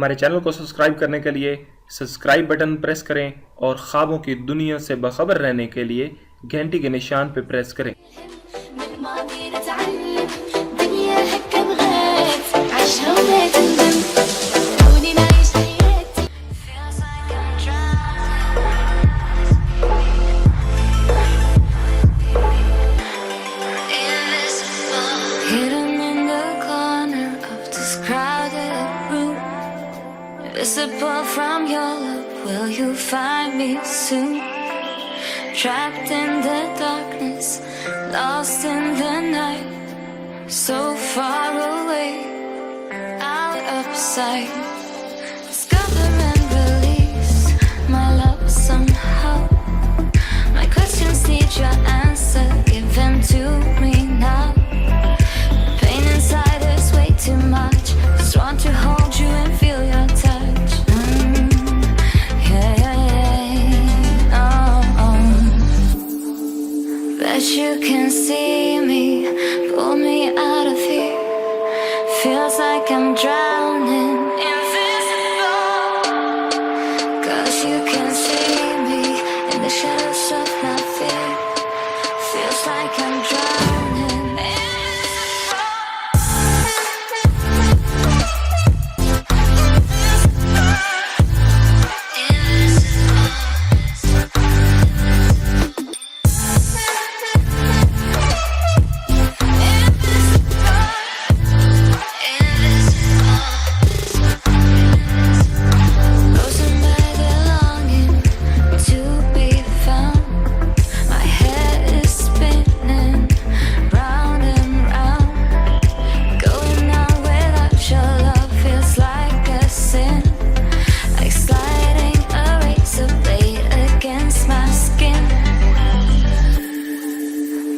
हमारे चैनल को सब्सक्राइब करने के लिए सब्सक्राइब बटन प्रेस करें और ख्वाबों की दुनिया से बाखबर रहने के लिए घंटी के निशान पर प्रेस करें। Visible from your love, will you find me soon? Trapped in the darkness, lost in the night, so far away, out of sight. Discover and release my love somehow. My questions need your answer, give them to me now. The pain inside is way too much, just want to hold you and feel your touch. But you can see me, pull me out of here. Feels like I'm drowning, invisible. 'Cause you can see me in the shadows of my fear. Feels like I'm drowning,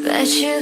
but you